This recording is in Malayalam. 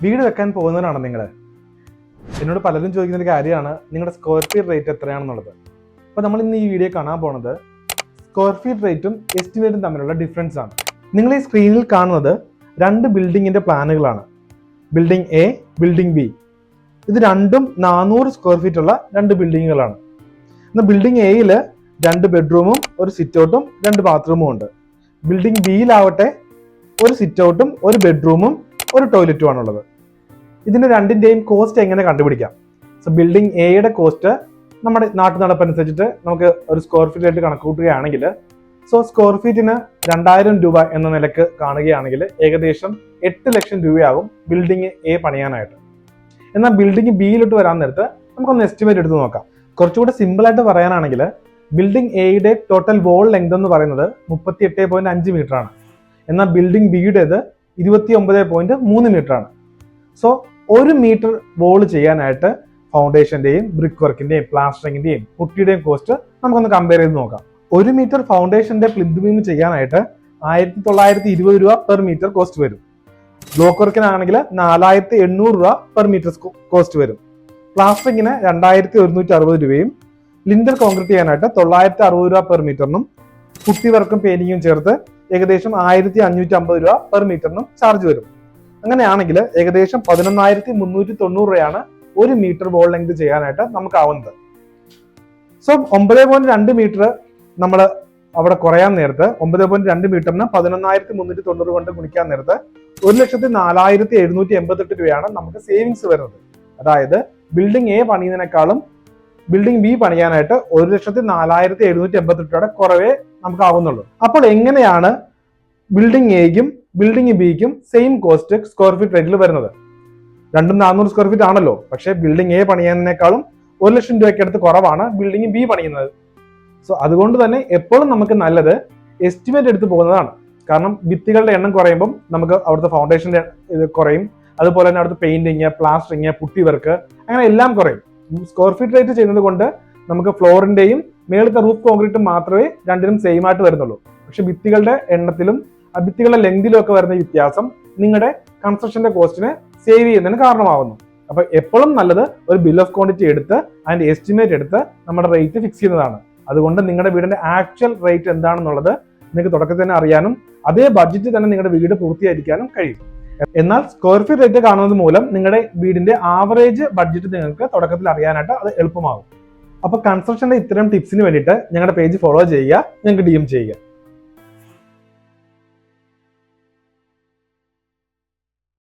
വീട് വെക്കാൻ പോകുന്നവരാണ് നിങ്ങൾ. എന്നോട് പലരും ചോദിക്കുന്ന ഒരു കാര്യമാണ് നിങ്ങളുടെ സ്ക്വയർ ഫീറ്റ് റേറ്റ് എത്രയാണെന്നുള്ളത്. അപ്പോൾ നമ്മൾ ഇന്ന് ഈ വീഡിയോ കാണാൻ പോണത് സ്ക്വയർ ഫീറ്റ് റേറ്റും എസ്റ്റിമേറ്റും തമ്മിലുള്ള ഡിഫറൻസ് ആണ്. നിങ്ങൾ ഈ സ്ക്രീനിൽ കാണുന്നത് രണ്ട് ബിൽഡിങ്ങിന്റെ പ്ലാനുകളാണ്. Building a, building b. ഇത് രണ്ടും 400 സ്ക്വയർ ഫീറ്റ് ഉള്ള രണ്ട് ബിൽഡിങ്ങുകളാണ്. എന്നാൽ ബിൽഡിംഗ് എയിൽ 2 ബെഡ്റൂമും ഒരു സിറ്റ് ഔട്ടും 2 ബാത്റൂമും ഉണ്ട്. ബിൽഡിംഗ് ബിയിലാവട്ടെ ഒരു സിറ്റ് ഔട്ടും ഒരു ബെഡ്റൂമും ഒരു ടോയ്ലറ്റും ആണുള്ളത്. ഇതിന്റെ രണ്ടിന്റെയും കോസ്റ്റ് എങ്ങനെ കണ്ടുപിടിക്കാം? സോ ബിൽഡിംഗ് എയുടെ കോസ്റ്റ് നമ്മുടെ നാട്ടു നടപ്പനുസരിച്ചിട്ട് നമുക്ക് ഒരു സ്ക്വയർ ഫീറ്റ് ആയിട്ട് കണക്ക് കൂട്ടുകയാണെങ്കിൽ, സോ സ്ക്വയർ ഫീറ്റിന് 2000 രൂപ എന്ന നിലക്ക് കാണുകയാണെങ്കിൽ ഏകദേശം 8 ലക്ഷം രൂപയാകും ബിൽഡിംഗ് എ പണിയാനായിട്ട്. എന്നാൽ ബിൽഡിംഗ് ബിയിലോട്ട് വരാൻ നേരത്ത് നമുക്കൊന്ന് എസ്റ്റിമേറ്റ് എടുത്ത് നോക്കാം. കുറച്ചുകൂടെ സിമ്പിൾ ആയിട്ട് പറയാനാണെങ്കിൽ ബിൽഡിംഗ് എയുടെ ടോട്ടൽ വോൾ ലെങ്ത് എന്ന് പറയുന്നത് 38.5 മീറ്റർ ആണ്. എന്നാൽ ബിൽഡിംഗ് ബിയുടേത് 29.3 മീറ്റർ ആണ്. സോ 1 മീറ്റർ വോൾ ചെയ്യാനായിട്ട് ഫൗണ്ടേഷന്റെയും ബ്രിക്ക് വർക്കിന്റെയും പ്ലാസ്റ്ററിന്റെയും പുട്ടിയുടെയും കോസ്റ്റ് നമുക്കൊന്ന് കമ്പയർ ചെയ്ത് നോക്കാം. 1 മീറ്റർ ഫൗണ്ടേഷന്റെ പ്ലിന്ത് ബീം ചെയ്യാനായിട്ട് 1920 രൂപ പെർ മീറ്റർ കോസ്റ്റ് വരും. ബ്ലോക്ക് വർക്കിനാണെങ്കിൽ 4800 രൂപ പെർ മീറ്റർ കോസ്റ്റ് വരും. പ്ലാസ്റ്ററിങ്ങിന് 2160 രൂപയും ലിൻഡർ കോൺക്രീറ്റ് ചെയ്യാനായിട്ട് 960 രൂപ പെർ മീറ്ററിനും പുട്ടി വർക്കും പെയിന്റിങ്ങും ചേർത്ത് ഏകദേശം 1550 രൂപ പെർ മീറ്ററിനും ചാർജ് വരും. അങ്ങനെയാണെങ്കിൽ ഏകദേശം 11390 രൂപയാണ് 1 മീറ്റർ വോൾ ലെങ്ത് ചെയ്യാനായിട്ട് നമുക്കാവുന്നത്. സോ 9.2 മീറ്റർ നമ്മൾ അവിടെ കുറയാൻ നേരത്ത് 9.2 മീറ്ററിന് 11390 കൊണ്ട് ഗുണിക്കാൻ നേരത്ത് 1,04,788 രൂപയാണ് നമുക്ക് സേവിങ്സ് വരുന്നത്. അതായത് ബിൽഡിംഗ് എ പണിയുന്നതിനേക്കാളും ബിൽഡിംഗ് ബി പണിയാനായിട്ട് 1,04,788 രൂപയുടെ കുറവേ നമുക്ക് ആവുന്നുള്ളൂ. അപ്പോൾ എങ്ങനെയാണ് ബിൽഡിംഗ് എക്കും ബിൽഡിംഗ് ബിക്കും സെയിം കോസ്റ്റ് സ്ക്വയർ ഫീറ്റ് റേറ്റിൽ വരുന്നത്? രണ്ടും 400 സ്ക്വയർ ഫീറ്റ് ആണല്ലോ. പക്ഷേ ബിൽഡിംഗ് എ പണിയുന്നതിനേക്കാളും 1 ലക്ഷം രൂപയ്ക്ക് അടുത്ത് കുറവാണ് ബിൽഡിംഗ് ബി പണിയുന്നത്. സോ അതുകൊണ്ട് തന്നെ എപ്പോഴും നമുക്ക് നല്ലത് എസ്റ്റിമേറ്റ് എടുത്ത് പോകുന്നതാണ്. കാരണം ഭിത്തികളുടെ എണ്ണം കുറയുമ്പം നമുക്ക് അവിടുത്തെ ഫൗണ്ടേഷന്റെ ഇത് കുറയും. അതുപോലെ തന്നെ അവിടുത്തെ പെയിന്റിങ്, പ്ലാസ്റ്ററിങ്, പുട്ടി വർക്ക്, അങ്ങനെ എല്ലാം കുറയും. സ്ക്വയർ ഫീറ്റ് റേറ്റ് ചെയ്യുന്നത് കൊണ്ട് നമുക്ക് ഫ്ലോറിന്റെയും മേളത്തെ റൂഫ് കോൺക്രീറ്റും മാത്രമേ രണ്ടിനും സെയിം ആയിട്ട് വരുന്നുള്ളൂ. പക്ഷെ ഭിത്തികളുടെ എണ്ണത്തിലും ഭിത്തികളുടെ ലെങ്തിലും ഒക്കെ വരുന്ന വ്യത്യാസം നിങ്ങളുടെ കൺസ്ട്രക്ഷന്റെ കോസ്റ്റിനെ സേവ് ചെയ്യുന്നതിന് കാരണമാവുന്നു. അപ്പൊ എപ്പോഴും നല്ലത് ഒരു ബിൽ ഓഫ് ക്വാണ്ടിറ്റി എടുത്ത് അതിന്റെ എസ്റ്റിമേറ്റ് എടുത്ത് നമ്മുടെ റേറ്റ് ഫിക്സ് ചെയ്യുന്നതാണ്. അതുകൊണ്ട് നിങ്ങളുടെ വീടിന്റെ ആക്ച്വൽ റേറ്റ് എന്താണെന്നുള്ളത് നിങ്ങൾക്ക് തുടക്കത്തിൽ തന്നെ അറിയാനും അതേ ബഡ്ജറ്റ് തന്നെ നിങ്ങളുടെ വീട് പൂർത്തീകരിക്കാനും കഴിയും. എന്നാൽ സ്ക്വയർ ഫീറ്റ് റേറ്റ് കാണുന്നത് മൂലം നിങ്ങളുടെ വീടിന്റെ ആവറേജ് ബഡ്ജറ്റ് നിങ്ങൾക്ക് തുടക്കത്തിൽ അറിയാനായിട്ട് അത് എളുപ്പമാകും. അപ്പൊ കൺസ്ട്രക്ഷന്റെ ഇത്തരം ടിപ്സിന് വേണ്ടിയിട്ട് ഞങ്ങളുടെ പേജ് ഫോളോ ചെയ്യുക, ഞങ്ങൾക്ക് DM ചെയ്യുക.